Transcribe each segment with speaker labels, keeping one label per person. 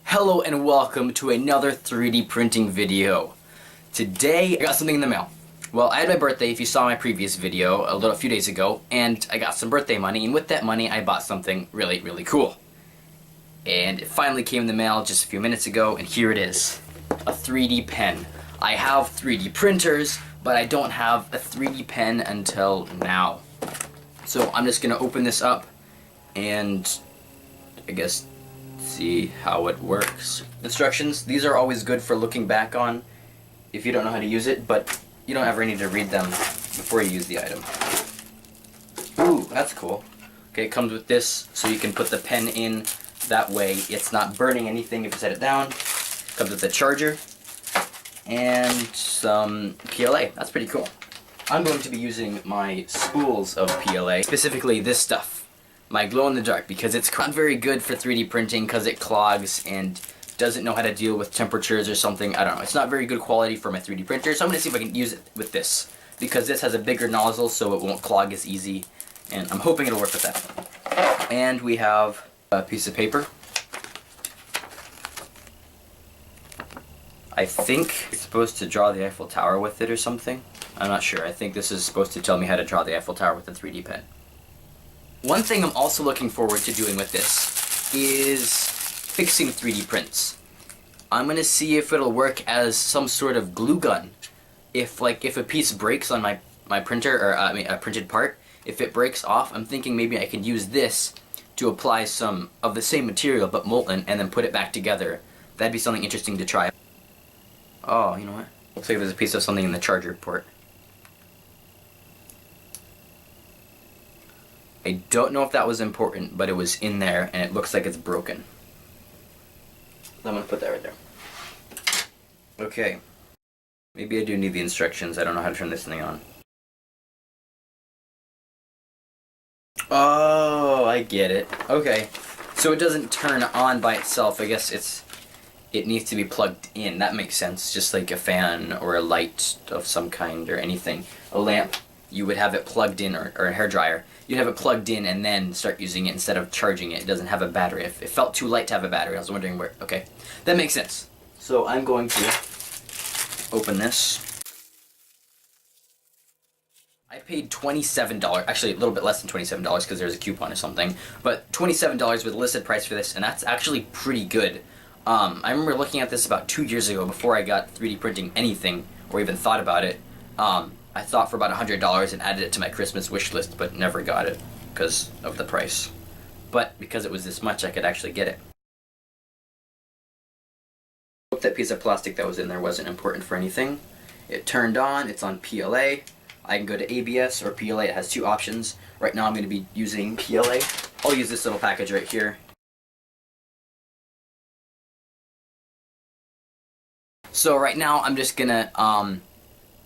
Speaker 1: Hello and welcome to another 3D printing video. Today I got something in the mail. Well, I had my birthday, if you saw my previous video a few days ago, and I got some birthday money, and with that money I bought something really cool. And it finally came in the mail just a few minutes ago, and here it is. A 3D pen. I have 3D printers, but I don't have a 3D pen until now. So I'm just gonna open this up and I guess see how it works. Instructions, these are always good for looking back on if you don't know how to use it, but you don't ever need to read them before you use the item. Ooh, that's cool. Okay, it comes with this so you can put the pen in, that way it's not burning anything if you set it down. Comes with a charger and some PLA. That's pretty cool. I'm going to be using my spools of PLA, specifically this stuff. My glow-in-the-dark, because it's not very good for 3D printing because it clogs and doesn't know how to deal with temperatures or something. I don't know. It's not very good quality for my 3D printer, so I'm going to see if I can use it with this. Because this has a bigger nozzle, so it won't clog as easy, and I'm hoping it'll work with that. And we have a piece of paper. I think it's supposed to draw the Eiffel Tower with it or something. I'm not sure. I think this is supposed to tell me how to draw the Eiffel Tower with a 3D pen. One thing I'm also looking forward to doing with this is fixing 3D prints. I'm going to see if it'll work as some sort of glue gun. If a piece breaks on my printer, or a printed part, if it breaks off, I'm thinking maybe I could use this to apply some of the same material but molten and then put it back together. That'd be something interesting to try. Oh, you know what? Looks like there's a piece of something in the charger port. I don't know if that was important, but it was in there, and it looks like it's broken. I'm gonna put that right there. Okay. Maybe I do need the instructions. I don't know how to turn this thing on. Oh, I get it. Okay. So it doesn't turn on by itself. I guess it needs to be plugged in. That makes sense. Just like a fan or a light of some kind or anything. A lamp, you would have it plugged in, or a hairdryer. You'd have it plugged in and then start using it instead of charging it. It doesn't have a battery. It felt too light to have a battery. I was wondering where. Okay, that makes sense. So I'm going to open this. I paid $27, actually a little bit less than $27 because there's a coupon or something, but $27 with a listed price for this, and that's actually pretty good. I remember looking at this about 2 years ago before I got 3D printing anything or even thought about it. I thought for about $100 and added it to my Christmas wish list, but never got it because of the price. But because it was this much, I could actually get it. I hope that piece of plastic that was in there wasn't important for anything. It turned on, it's on PLA. I can go to ABS or PLA, it has two options. Right now I'm going to be using PLA. I'll use this little package right here. So right now I'm just gonna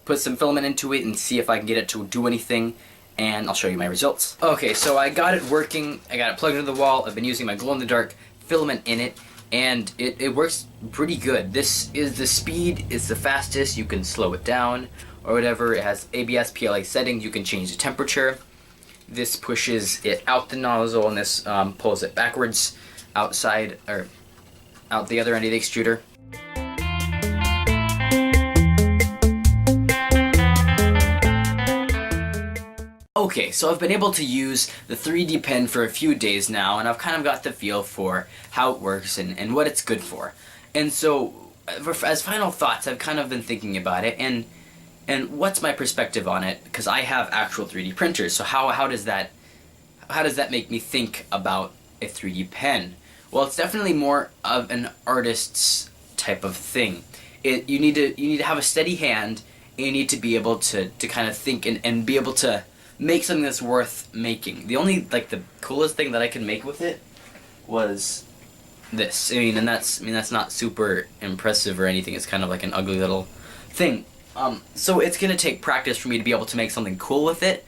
Speaker 1: put some filament into it and see if I can get it to do anything, and I'll show you my results. Okay, so I got it working, I got it plugged into the wall, I've been using my glow-in-the-dark filament in it, and it works pretty good. This is the speed, it's the fastest, you can slow it down or whatever. It has ABS PLA settings, you can change the temperature. This pushes it out the nozzle, and this pulls it backwards outside, or out the other end of the extruder. Okay, so I've been able to use the 3D pen for a few days now, and I've kind of got the feel for how it works and what it's good for. And so, as final thoughts, I've kind of been thinking about it, and what's my perspective on it? Because I have actual 3D printers, so how does that make me think about a 3D pen? Well, it's definitely more of an artist's type of thing. You need to have a steady hand, and you need to be able to kind of think and be able to make something that's worth making. The only, the coolest thing that I could make with it was this. That's not super impressive or anything. It's kind of like an ugly little thing. So it's gonna take practice for me to be able to make something cool with it.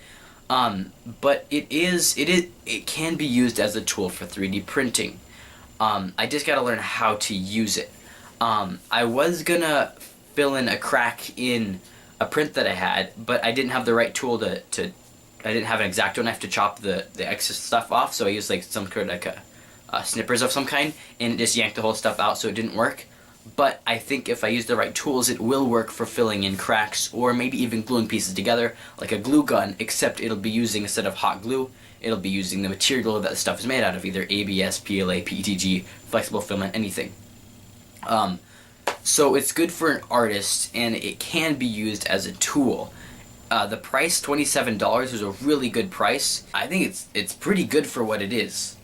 Speaker 1: But it can be used as a tool for 3D printing. I just gotta learn how to use it. I was gonna fill in a crack in a print that I had, but I didn't have the right tool I didn't have an X-Acto knife to chop the excess stuff off, so I used like some sort of like snippers of some kind, and it just yanked the whole stuff out, so it didn't work. But I think if I use the right tools, it will work for filling in cracks, or maybe even gluing pieces together, like a glue gun, except it'll be using, instead of hot glue, it'll be using the material that the stuff is made out of, either ABS, PLA, PETG, flexible filament, anything. So it's good for an artist, and it can be used as a tool. The price, $27, is a really good price. I think it's pretty good for what it is.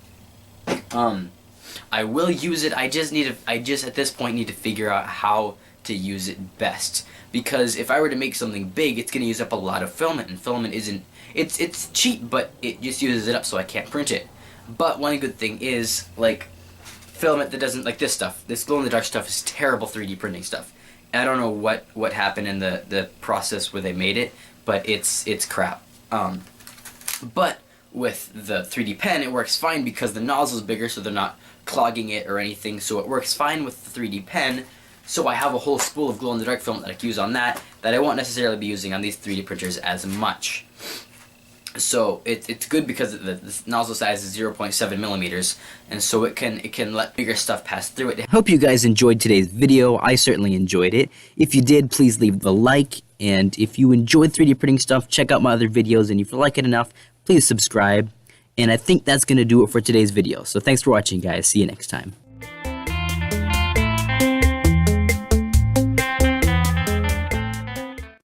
Speaker 1: I will use it. I just at this point need to figure out how to use it best. Because if I were to make something big, it's going to use up a lot of filament, and filament isn't. It's cheap, but it just uses it up, so I can't print it. But one good thing is, like, filament that doesn't, like this stuff, this glow-in-the-dark stuff is terrible 3D printing stuff. I don't know what happened in the process where they made it, but it's crap. But with the 3D pen, it works fine because the nozzle's bigger, so they're not clogging it or anything, so it works fine with the 3D pen. So I have a whole spool of glow-in-the-dark film that I can use on that I won't necessarily be using on these 3D printers as much. So it's good because the nozzle size is 0.7 millimeters, and so it can let bigger stuff pass through it.
Speaker 2: Hope you guys enjoyed today's video. I certainly enjoyed it. If you did, please leave a like, and if you enjoyed 3D printing stuff, check out my other videos, and if you like it enough, please subscribe. And I think that's going to do it for today's video. So thanks for watching, guys. See you next time.